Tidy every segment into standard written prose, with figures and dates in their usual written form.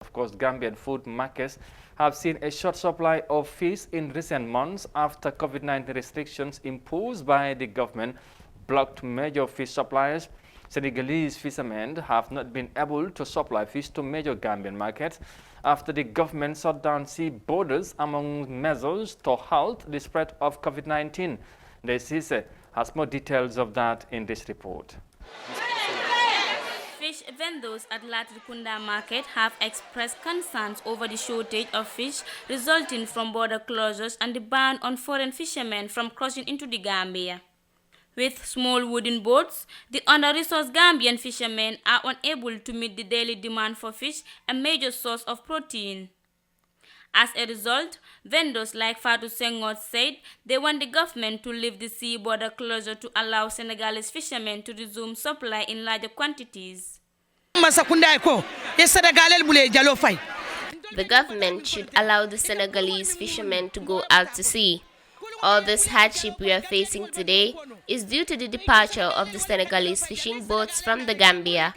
Of course, Gambian food markets have seen a short supply of fish in recent months after COVID-19 restrictions imposed by the government blocked major fish suppliers. Senegalese fishermen have not been able to supply fish to major Gambian markets after the government shut down sea borders among measures to halt the spread of COVID-19. The has more details of that in this report. Fish vendors at Latrikunda Market have expressed concerns over the shortage of fish resulting from border closures and the ban on foreign fishermen from crossing into the Gambia. With small wooden boats, the under-resourced Gambian fishermen are unable to meet the daily demand for fish, a major source of protein. As a result, vendors like Fatou Senghor said they want the government to lift the sea border closure to allow Senegalese fishermen to resume supply in larger quantities. The government should allow the Senegalese fishermen to go out to sea. All this hardship we are facing today is due to the departure of the Senegalese fishing boats from the Gambia.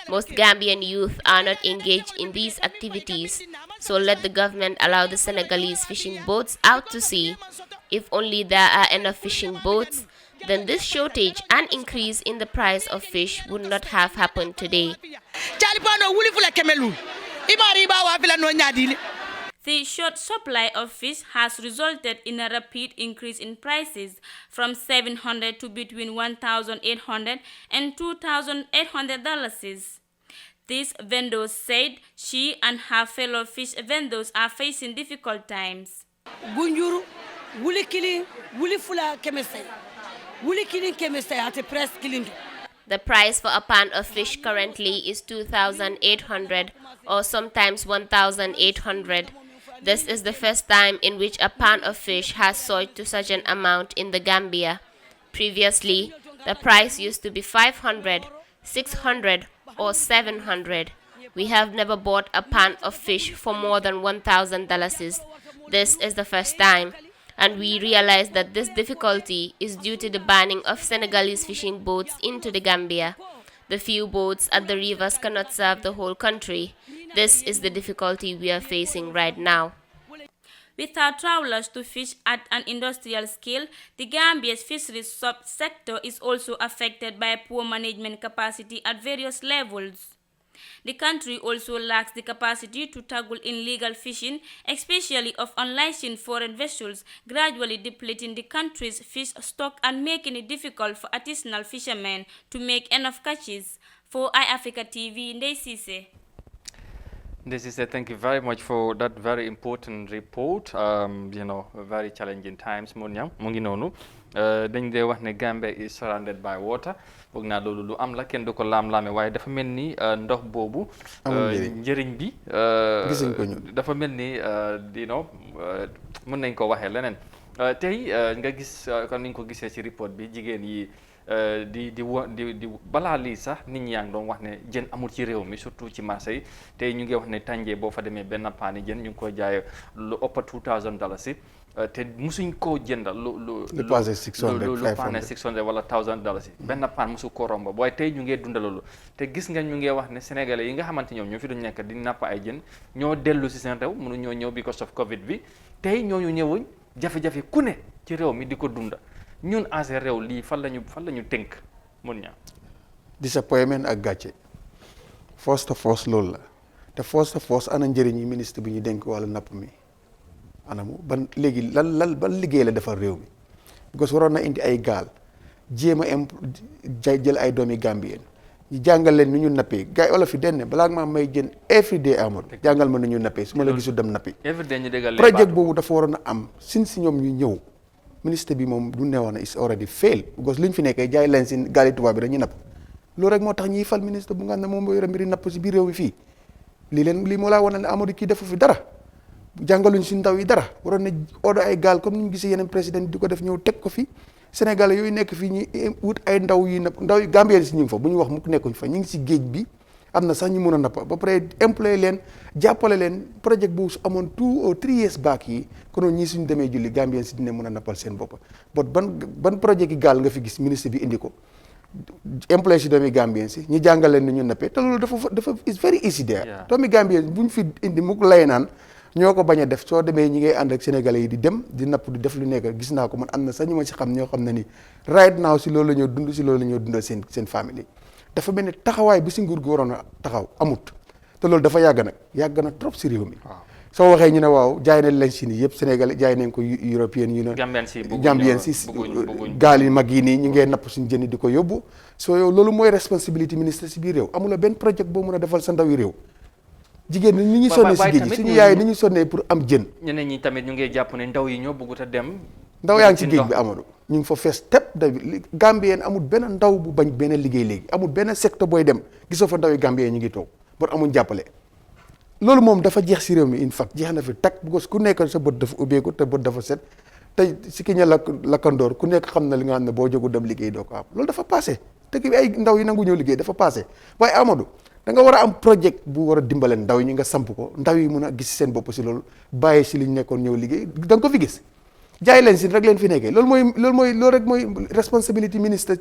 Most Gambian youth are not engaged in these activities, so let the government allow the Senegalese fishing boats out to sea. If only there are enough fishing boats, then this shortage and increase in the price of fish would not have happened today. The short supply of fish has resulted in a rapid increase in prices from $700 to between $1,800 and $2,800. These vendors said she and her fellow fish vendors are facing difficult times. The price for a pound of fish currently is 2,800 or sometimes 1,800. This is the first time in which a pound of fish has soared to such an amount in the Gambia. Previously, the price used to be 500, 600 or 700. We have never bought a pound of fish for more than $1,000. This is the first time, and we realize that this difficulty is due to the banning of Senegalese fishing boats into the Gambia. The few boats at the rivers cannot serve the whole country. This is the difficulty we are facing right now. Without trawlers to fish at an industrial scale, the Gambia's fisheries sub-sector is also affected by poor management capacity at various levels. The country also lacks the capacity to tackle illegal fishing, especially of unlicensed foreign vessels, gradually depleting the country's fish stock and making it difficult for artisanal fishermen to make enough catches. For iAfrica TV, Ndeye Cissé. Thank you very much for that very important report. Very challenging times. Dañ dee wax ne Gambia is surrounded by water. Foog naa loolu lu am la kenn du ko laam-laame waaye dafa mel ni ndox boobu njëriñ bi dafa mel ni mën nañ ko waxee leneen tey nga gis kon niñ ko gisee ci report bi jigéen yi di balaa lii sax nit ñi yaa ngi doon wax ne jën amul ci réew mi surtout ci marché yi tey ñu ngi wax ne tànjee boo fa demee benn paani jën ñu ngi koy jaay lu ëpp $2,000 te musuñ koo jëndal lu paane $600 wala $1,000 benn paan musu koo romb waaye tey ñu ngee dunda loolu te gis nga ñu ngee wax ne sénégalais yi nga xamante ñoom ñoo fi doon nekk di napp ay jën ñoo dellu si seen réew mënu ñoo ñëw because of covid bi tey ñooñu ñëwuñ jafe-jafe ku ne ci réew mi di ko dunda ñun as réew lii fan lañu tënk mun ñaa disappointment ak gàcce first of all loolu la te first of all ana njëriñ yi ministre bi ñu dénk wàllu napp mi anamu ban léegi ban liggéey la defar réew mi because waroon na indi ay gaal jéem a jël ay doomi Gambien ñu jàngal leen nu ñu nappee gars yi olof yi den ne balaa nga may jën every day Amadou jàngal ma nu ñu nappee su ma la gisul dem nappi projet boobu dafa waroon a am si ñoom ñu ñëw ministre bi moom du newoon is already fail because liñ fi nekkee jaay leen si gaali tubaab bi dañuy napp loolu rek moo tax ñuy fal ministre bu nga xam ne moom moo yore mbiri napp si biir réew mi fii lii moo laa wane ne Amadou kii defu fi dara jàngaluñ si ndaw yi dara waroon na odo ay gaal comme ni ñu gisee yeneen président di ko def ñëw teg ko fi Sénégalais yooyu nekk fii ñu wut ay ndaw yi napp ndaw yi Gambien si ñu ngi fa bu ñu wax mukk nekkuñ fa ñu ngi si géej bi am na sax ñu mën a nappa ba pare employé leen jàppale leen projet bu su amoon 2 or 3 years back yi konoon ñii suñu demee julli Gambien si dina mën a nappal seen bopp but ban projet gi gaal nga fi gis ministre bi indi ko employés si doomi Gambien si ñu jàngal leen ni ñu nappee te loolu dafa it's very easy there. doomi Gambien bu ñu fi indi mu lay naan ñoo ko bañ a def soo demee ñi ngay ànd ak sénégalais yi di dem di napp di def lu nekk gis naa ko man am na sax ñu ma si xam ñoo xam ne ni right now si loolu la ñoo dund si loolu la ñoo dundal seen famille dafa mel ni taxawaay bi si nguur gi waroon a taxaw amut te loolu dafa yàgg na trop si réew mi. soo waxee ñu ne waaw jaay nañ leen si nii yëpp Sénégal jaay nañ ko European Union Gambien si gaal yu mag yi nii ñu ngee napp suñu jën di ko yóbbu soo yow loolu mooy responsabilité ministre si biir réew amula benn projet boo mën a defal sa ndaw yi réew jigéen ñi ni ñu sonnee si géej gi suñu yaay ni ñu sonnee pour am jën ñeneen ñi tamit ñu ngi jàpp ne ndaw yi ñoo bëggut a dem ndaw yaa ngi ci géej bi Amadou ñu ngi fa fees tepp Gambien amul benn ndaw bu bañ benn liggéey léegi amul benn secteur booy dem gisoo fa ndaw yi Gambien ñu ngi toog bon amuñ jàppale loolu moom dafa jeex si réew mi in fact jeex na fi tag because ku nekk sa bët dafa ubbeeku te bët dafa set te si ki ña lakkandoor ku nekk xam na li nga xam ne boo jógu dem liggéey doo ko am loolu dafa passé dëkk bi ay ndaw yi nangu ñëw liggéey dafa passé waaye Amadou da nga war a am projet bu war a dimbale ndaw yi ñu nga samp ko ndaw yi mun a gis seen bopp si loolu bàyyi si li ñu nekkoon ñëw liggéey da nga ko fi gis jaay leen si rek leen fi nekkee loolu rek mooy responsabilité ministre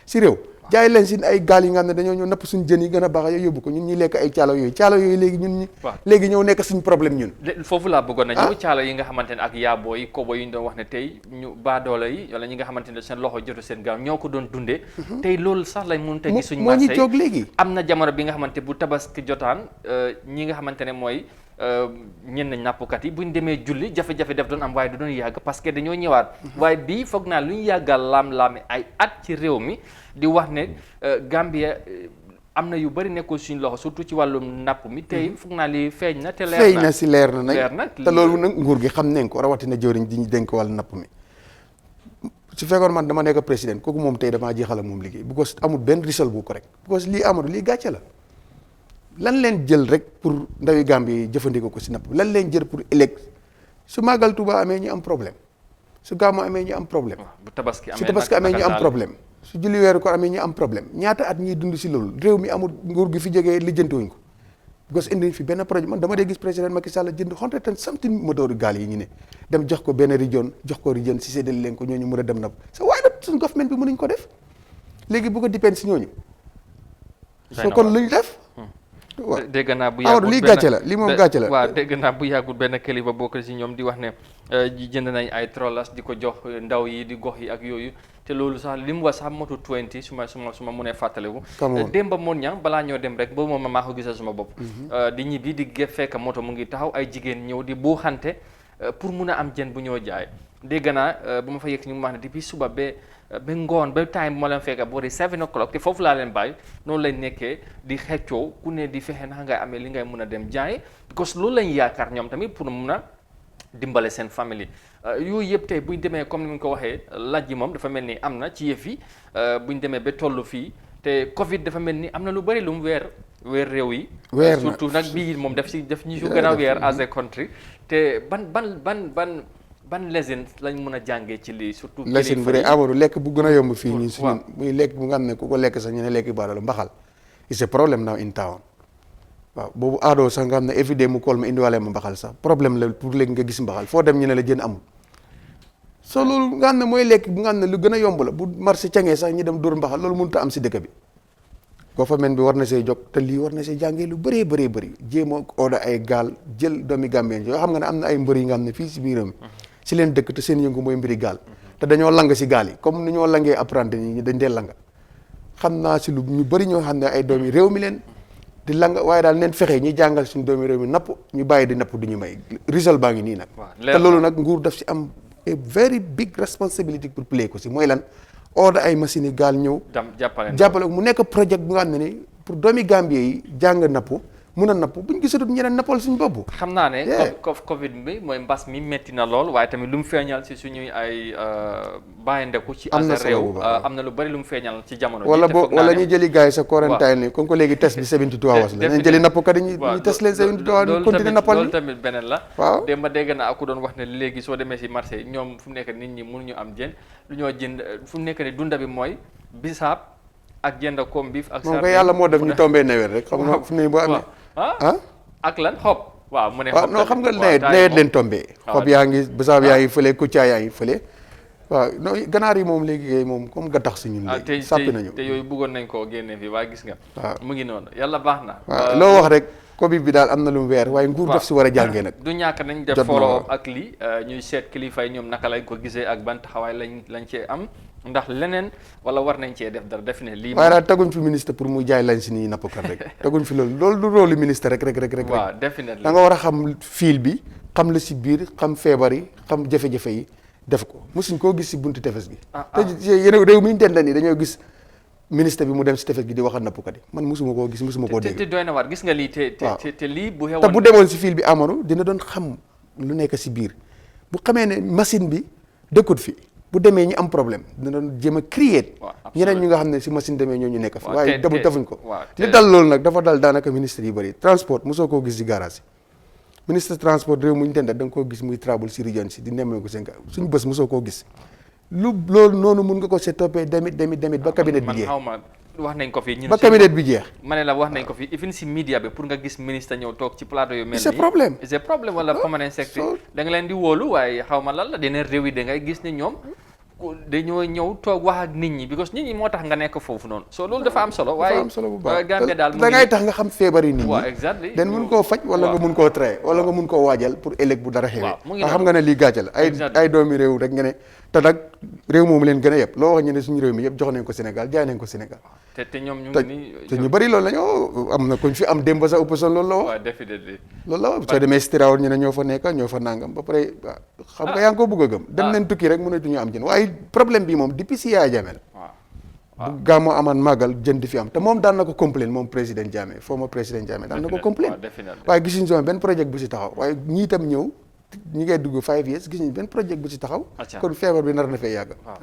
si réew jaay leen si ay gaal yi nga xam ne dañoo ñëw napp suñu jën yi gën a baax yóbbu ko ñun ñi lekk ay caalo yooyu léegi ñun ñi léegi ñëw nekk suñu problème ñun foofu laa bëggoon na ñëw caalo yi nga xamante ne ak yaaboo yi kobo yi ñu doon wax ne tey ñu baadoola yi wala ñi nga xamante ne seen loxo jotu seen gaaw ñoo ko doon dundee tey loolu sax lañ mun te gis suñu marché moo ñu jóg léegi am na jamono bi nga xamante bu tabaski jotaan ñi nga xamante ne mooy ñenn nappkat yi bu ñu demee julli jafe-jafe def doon am waaye du doon yàgg parce que dañoo ñëwaat waaye bii foog naa lu ñu yàggal laam-laami ay at ci réew mi di wax ne Gambia am na yu bëri nekkul suñu loxo surtout ci wàllum napp mi tey foog naa li feeñ na te leer na te loolu nag nguur gi xam nañ ko rawatina jëwriñ di ñu dénk wàllu napp mi su fekkoon man dama nekk président kooku moom tey damaa jeexal ak moom liggéey because amul benn risal bu correct because lii amul lii gàcce la lan leen jël rek pour ndawi Gambie yi jëfandikoo ko si napp lan leen jël pour ëllëg su màggal Tuuba amee ñu am problème su gàmmu amee ñu am problème su tabaski amee ñu am problème su julli weeru ko amee ñu am problème ñaata at ñuy dund si loolu réew mi amul nguur gi fi jógee lijjantiwuñ ko because indi fi benn projet man dama dee gis président Macky Sall jënd 100 moteur gaal yi ñu ne dem jox ko benn région si séddale leen ko ñooñu mën a dem napp sa waaye nag suñu government bi mënuñ ko def léegi bu ko dépend si ñooñu soo kon luñ def waaw dégg naa bu yàggul lii gàcce la lii moom gàcce la waaw dégg naa bu yàggul benn kilifa bokk si ñoom di wax ne jënd nañ ay trollers di ko jox ndaw yi di gox yi ak yooyu te loolu sax li mu wax sax motu 20 su ma mënee fàttaliku démba moon ñang balaa ñoo dem rek boobu moom maa ko gisal suma bopp di ñibbi di fekk moto mu ngi taxaw ay jigéen ñëw di buuxante pour mun a am jën bu ñoo jaay dégg naa bu ma fa yegg si ñu wax ne depuis suba ba ngoon ba time bu ma leen fekk boori 7 o'clock te foofu laa leen bàyyi noonu lañ nekkee di xeccoo ku ne di fexe naka ngay amee li ngay mun a dem jaay because loolu lañ yaakaar ñoom tamit pour mun a dimbale seen famille yooyu yëpp tey buñ demee comme ni mu ko waxee laaj yi moom dafa mel ni am na ci yëf yi buñ demee ba toll fii te Covid dafa mel ni am na lu bëri lu mu weer réew yi surtout nag bii moom daf ñu su gën a weer as a country te ban lesson lañ mën a jàngee ci lii surtout lesson bu dee Amadou lekk bu gën a yomb fii ñun suñu muy lekk bu nga xam ne ku ko lekk sax ñu ne lekk baadoola mbaxal it's a problem now in town waaw boobu aadoo sax nga xam ne everyday mu kool ma indiwaale ma mbaxal sax problème la pour léegi nga gis mbaxal foo dem ñu ne la jën amul soo loolu nga xam ne mooy lekk bu nga xam ne lu gën a yomb la bu marché cangee sax ñu dem dóor mbaxal loolu mënut a am si dëkk bi government bi war na see jóg te lii war na see jàngee lu bëri jéem a order ay gaal jël doomi Gambien yoo xam nga ne am na ay mbër yi nga xam ne fii si biiram si leen dëkk te seen yëngu mooy mbiri gaal te dañoo lang si gaal yi comme ni ñoo langee apprenti ñi dañ dee langa xam naa si lu ñu bëri ñoo xam ne ay doomi réew mi leen di lang waaye daal neen fexe ñi jàngal suñu doomi réew mi napp ñu bàyyi di napp du ñu may result baa ngi nii nag te loolu nag nguur daf si am a very big responsibility pour play ko si mooy lan order ay machine yi gaal ñëw jàppale mu nekk projet bu nga xam ne ni pour doomi Gambie yi jàng napp mun a napp bu ñu gisatut ñeneen nappal suñu bopp. xam naa ne Covid bi mooy mbas mi metti na lool waaye tamit lu mu feeñal si suñuy ay bàyyindeku ci as réew am na lu bari lu mu feeñal ci jamono ji wala ñu jëli gars yi sa quarantine ni comme que léegi test bi 72 hours la nañ jëli nappkat yi ñu test leen 72 hours ñu continuer nappal loolu tamit beneen la waaw démb dégg naa aku doon wax ne léegi soo demee si marché ñoom fu mu nekk nit ñi mënuñu am jën lu ñoo jënd fu mu nekk ni dunda bi mooy bisaab ak jënd koom biif ak moom ko yàlla moo def ñu tombee nawet rek xam nga fu ne boo amee ak lan xob waaw mu ne xob non xam nga nawet leen tombé xob yaa ngi bisaab yaa ngi fële kuccaa yaa ngi fële waaw non ganaar yi moom léegi moom comme gattax si ñun léegi sàppi nañu te yooyu bëggoon nañ koo génne fii waaye gis nga waaw mu ngi noonu yàlla baax na waaw loo wax rek Covid bi daal am na lu mu weer waaye nguur daf si war a jàngee nag du ñàkk nañ def follow up ak lii ñuy seet kilifa yi ñoom naka lañ ko gisee ak ban taxawaay lañ cee am ndax leneen wala war nañ cee def dara def ne lii waaye daal teguñ fi ministre pour muy jaay lañ si nii nappkat rek teguñ fi loolu du rôle ministre rek waaw definitely da nga war a xam fiil bi xam la si biir xam feebar yi xam jafe-jafe yi def ko mosuñ koo gis si buntu tefes gi te yéen réew mi ñu denda nii dañoo gis ministre bi mu dem si tefes gi di wax ak nappkat yi man mosuma koo gis mosuma koo dégg te doy na waar gis nga lii te lii bu xewoon te bu demoon si fiil bi Amadou dina doon xam lu nekk si biir bu xamee ne machine bi dëkkut fi bu demee ñi am problème dina doon jéem a créer ñeneen ñi nga xam ne si machine demee ñoo ñu nekk fi waaye defuñ ko li dal loolu nag dafa dal daanaka ministre yi bëri transport mosoo koo gis si garage yi ministre transport réew mu ñu tenda da nga koo gis muy travel si région si di nemmee ko seen suñu bés mosoo koo gis loolu noonu mun nga ko seet toppee demit ba cabinet bi jeex wax nañ ko fi ñun ba cabinet bi jeex ma ne la wax nañ ko fi even si media bi pour nga gis ministre ñëw toog ci plateau yu mel c'est problème c'est problème wala permanent secretary da nga leen di wóolu waaye xaw ma lan la dina réew yi da ngay gis ne ñoom dañoo ñëw toog wax ak nit ñi because nit ñi moo tax nga nekk foofu noonu so loolu dafa am solo waaye bu baax Gambia daal da ngay tax nga xam feebar yi nit ñi waaw exactly den mun koo faj wala nga mun koo traité wala nga mun koo waajal pour ëllëg bu dara xewee nga xam nga ne lii gàcce la ay doomi réew rek nga ne te nag réew moomu leen gën a yëpp loo wax ñu ne suñu réew mi yëpp jox nañ ko Sénégal jaay nañ ko Sénégal te ñoom ñu ngi nii te ñu bëri loolu la ñu am na kuñ fi am démb sa opposition loolu la wax waaw definitely loolu la wax soo demee Stirao ñu ne ñoo fa nekk ñoo fa nangam ba pare xam nga yaa ngi ko bëgg a gëm dem nañ tukki rek mënatuñu am jën waaye problème bi moom depuis si Yaya Jammeh bu gàmmoo amaan màggal jën di fi am te moom daan na ko complain moom président Jammeh former président Jammeh daan na ko complain waaye gisuñ si benn projet bu si taxaw waaye ñii tam ñëw ñi ngay dugg 5 years gis ñu benn projet bu si taxaw kon feebar bi nar na fee yàgg